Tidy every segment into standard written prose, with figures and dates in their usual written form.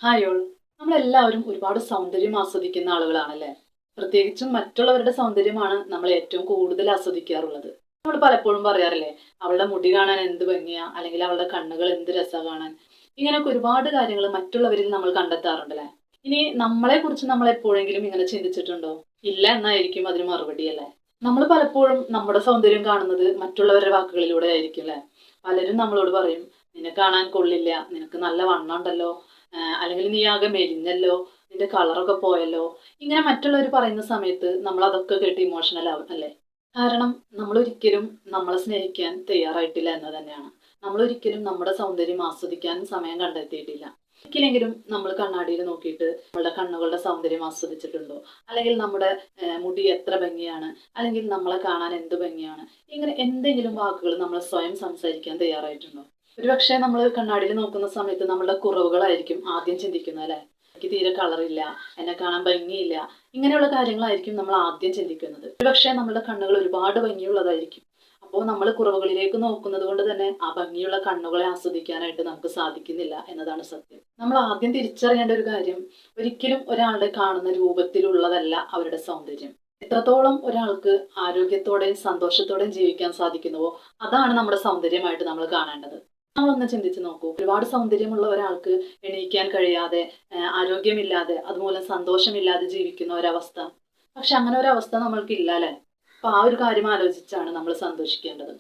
Hi all. നമ്മളെല്ലാവരും ഒരുപാട് സൗന്ദര്യം ആസ്വദിക്കുന്ന ആളുകളാണല്ലേ? പ്രത്യേകിച്ചും മറ്റുള്ളവരുടെ സൗന്ദര്യമാണ് നമ്മൾ ഏറ്റവും കൂടുതൽ ആസ്വദിക്കാറുള്ളത്. നമ്മൾ പലപ്പോഴും പറയാറില്ലേ, അവളുടെ മുടി കാണാൻ എന്ത് ഭംഗിയാ, അല്ലെങ്കിൽ അവളുടെ കണ്ണുകൾ എന്ത് രസാ കാണാൻ. ഇങ്ങനെയൊക്കെ ഒരുപാട് കാര്യങ്ങൾ മറ്റുള്ളവരിൽ നമ്മൾ കണ്ടെത്താറുണ്ടല്ലേ? ഇനി നമ്മളെ കുറിച്ച് നമ്മൾ എപ്പോഴെങ്കിലും ഇങ്ങനെ ചിന്തിച്ചിട്ടുണ്ടോ? ഇല്ല എന്നായിരിക്കും അതിന് മറുപടി അല്ലേ? നമ്മൾ പലപ്പോഴും നമ്മുടെ സൗന്ദര്യം കാണുന്നത് മറ്റുള്ളവരുടെ വാക്കുകളിലൂടെ ആയിരിക്കും അല്ലേ? പലരും നമ്മളോട് പറയും, നിന്നെ കാണാൻ കൊള്ളില്ല, നിനക്ക് നല്ല വണ്ണം ഉണ്ടല്ലോ, അല്ലെങ്കിൽ നീ ആകെ മെലിഞ്ഞല്ലോ, നിന്റെ കളറൊക്കെ പോയല്ലോ. ഇങ്ങനെ മറ്റുള്ളവർ പറയുന്ന സമയത്ത് നമ്മൾ അതൊക്കെ കേട്ട് ഇമോഷണൽ ആവും അല്ലേ? കാരണം നമ്മൾ ഒരിക്കലും നമ്മളെ സ്നേഹിക്കാൻ തയ്യാറായിട്ടില്ല എന്ന് തന്നെയാണ്. നമ്മൾ ഒരിക്കലും നമ്മുടെ സൗന്ദര്യം ആസ്വദിക്കാൻ സമയം കണ്ടെത്തിയിട്ടില്ല. ഒരിക്കലെങ്കിലും നമ്മൾ കണ്ണാടിയിൽ നോക്കിയിട്ട് നമ്മളുടെ കണ്ണുകളുടെ സൗന്ദര്യം ആസ്വദിച്ചിട്ടുണ്ടോ? അല്ലെങ്കിൽ നമ്മുടെ മുടി എത്ര ഭംഗിയാണ്, അല്ലെങ്കിൽ നമ്മളെ കാണാൻ എന്ത് ഭംഗിയാണ്, ഇങ്ങനെ എന്തെങ്കിലും വാക്കുകൾ നമ്മൾ സ്വയം സംസാരിക്കാൻ തയ്യാറായിട്ടുണ്ടോ? ഒരുപക്ഷെ നമ്മൾ കണ്ണാടിയിൽ നോക്കുന്ന സമയത്ത് നമ്മളുടെ കുറവുകളായിരിക്കും ആദ്യം ചിന്തിക്കുന്നത് അല്ലേ? എനിക്ക് തീരെ കളറില്ല, എന്നെ കാണാൻ ഭംഗിയില്ല, ഇങ്ങനെയുള്ള കാര്യങ്ങളായിരിക്കും നമ്മൾ ആദ്യം ചിന്തിക്കുന്നത്. ഒരുപക്ഷെ നമ്മുടെ കണ്ണുകൾ ഒരുപാട് ഭംഗിയുള്ളതായിരിക്കും. അപ്പോൾ നമ്മൾ കുറവുകളിലേക്ക് നോക്കുന്നത് കൊണ്ട് തന്നെ ആ ഭംഗിയുള്ള കണ്ണുകളെ ആസ്വദിക്കാനായിട്ട് നമുക്ക് സാധിക്കുന്നില്ല എന്നതാണ് സത്യം. നമ്മൾ ആദ്യം തിരിച്ചറിയേണ്ട ഒരു കാര്യം, ഒരിക്കലും ഒരാളുടെ കാണുന്ന രൂപത്തിലുള്ളതല്ല അവരുടെ സൗന്ദര്യം. എത്രത്തോളം ഒരാൾക്ക് ആരോഗ്യത്തോടെയും സന്തോഷത്തോടെയും ജീവിക്കാൻ സാധിക്കുന്നുവോ അതാണ് നമ്മുടെ സൗന്ദര്യമായിട്ട് നമ്മൾ കാണേണ്ടത്. നമ്മളൊന്ന് ചിന്തിച്ച് നോക്കൂ, ഒരുപാട് സൗന്ദര്യമുള്ള ഒരാൾക്ക് എണീക്കാൻ കഴിയാതെ, ആരോഗ്യമില്ലാതെ, അതുമൂലം സന്തോഷമില്ലാതെ ജീവിക്കുന്ന ഒരവസ്ഥ. പക്ഷെ അങ്ങനെ ഒരു അവസ്ഥ നമ്മൾക്ക് ഇല്ല അല്ലേ? അപ്പൊ ആ ഒരു കാര്യം ആലോചിച്ചാണ് നമ്മൾ സന്തോഷിക്കേണ്ടത്.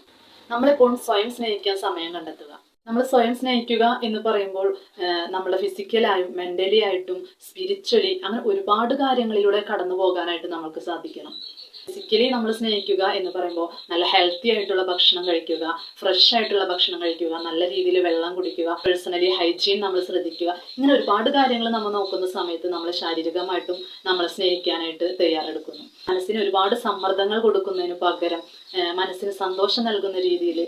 നമ്മളെപ്പോഴും സ്വയം സ്നേഹിക്കാൻ സമയം കണ്ടെത്തുക. നമ്മൾ സ്വയം സ്നേഹിക്കുക എന്ന് പറയുമ്പോൾ നമ്മുടെ ഫിസിക്കലായും മെന്റലി ആയിട്ടും സ്പിരിച്വലി അങ്ങനെ ഒരുപാട് കാര്യങ്ങളിലൂടെ കടന്നു പോകാനായിട്ട് നമുക്ക് സാധിക്കണം. ഫിസിക്കലി നമ്മൾ സ്നേഹിക്കുക എന്ന് പറയുമ്പോൾ നല്ല ഹെൽത്തി ആയിട്ടുള്ള ഭക്ഷണം കഴിക്കുക, ഫ്രഷ് ആയിട്ടുള്ള ഭക്ഷണം കഴിക്കുക, നല്ല രീതിയിൽ വെള്ളം കുടിക്കുക, പേഴ്സണലി ഹൈജീൻ നമ്മൾ ശ്രദ്ധിക്കുക. ഇങ്ങനെ ഒരുപാട് കാര്യങ്ങൾ നമ്മൾ നോക്കുന്ന സമയത്ത് നമ്മൾ ശാരീരികമായിട്ടും നമ്മളെ സ്നേഹിക്കാനായിട്ട് തയ്യാറെടുക്കുന്നു. മനസ്സിന് ഒരുപാട് സമ്മർദ്ദങ്ങൾ കൊടുക്കുന്നതിന് പകരം മനസ്സിന് സന്തോഷം നൽകുന്ന രീതിയിൽ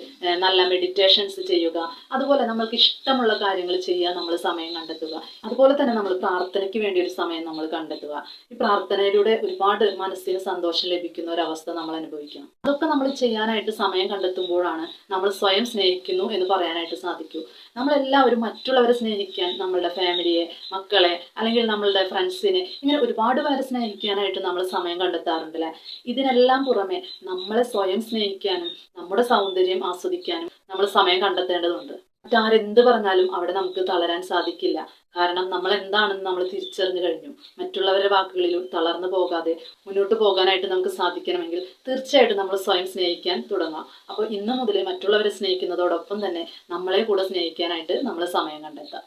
നല്ല മെഡിറ്റേഷൻസ് ചെയ്യുക, അതുപോലെ നമ്മൾക്ക് ഇഷ്ടമുള്ള കാര്യങ്ങൾ ചെയ്യാൻ നമ്മൾ സമയം കണ്ടെത്തുക. അതുപോലെ തന്നെ നമ്മൾ പ്രാർത്ഥനയ്ക്ക് വേണ്ടി ഒരു സമയം നമ്മൾ കണ്ടെത്തുക. ഈ പ്രാർത്ഥനയിലൂടെ ഒരുപാട് മനസ്സിന് സന്തോഷം ലഭിക്കുന്ന ഒരവസ്ഥ നമ്മൾ അനുഭവിക്കണം. അതൊക്കെ നമ്മൾ ചെയ്യാനായിട്ട് സമയം കണ്ടെത്തുമ്പോഴാണ് നമ്മൾ സ്വയം സ്നേഹിക്കുന്നു എന്ന് പറയാനായിട്ട് സാധിക്കൂ. നമ്മളെല്ലാവരും മറ്റുള്ളവരെ സ്നേഹിക്കാൻ, നമ്മളുടെ ഫാമിലിയെ, മക്കളെ, അല്ലെങ്കിൽ നമ്മളുടെ ഫ്രണ്ട്സിനെ, ഇങ്ങനെ ഒരുപാട് പേരെ സ്നേഹിക്കാനായിട്ട് നമ്മൾ സമയം കണ്ടെത്താറുണ്ടല്ലേ? ഇതിനെല്ലാം പുറമെ നമ്മളെ സ്വയം സ്നേഹിക്കാനും നമ്മുടെ സൗന്ദര്യം ആസ്വദിക്കാനും നമ്മൾ സമയം കണ്ടെത്തേണ്ടതുണ്ട്. മറ്റാരെന്ത് പറഞ്ഞാലും അവിടെ നമുക്ക് തളരാൻ സാധിക്കില്ല. കാരണം നമ്മൾ എന്താണെന്ന് നമ്മൾ തിരിച്ചറിഞ്ഞു കഴിഞ്ഞു. മറ്റുള്ളവരുടെ വാക്കുകളിൽ തളർന്നു പോകാതെ മുന്നോട്ട് പോകാനായിട്ട് നമുക്ക് സാധിക്കണമെങ്കിൽ തീർച്ചയായിട്ടും നമ്മൾ സ്വയം സ്നേഹിക്കാൻ തുടങ്ങാം. അപ്പോൾ ഇന്നു മുതൽ മറ്റുള്ളവരെ സ്നേഹിക്കുന്നതോടൊപ്പം തന്നെ നമ്മളെ കൂടെ സ്നേഹിക്കാനായിട്ട് നമ്മൾ സമയം കണ്ടെത്താം.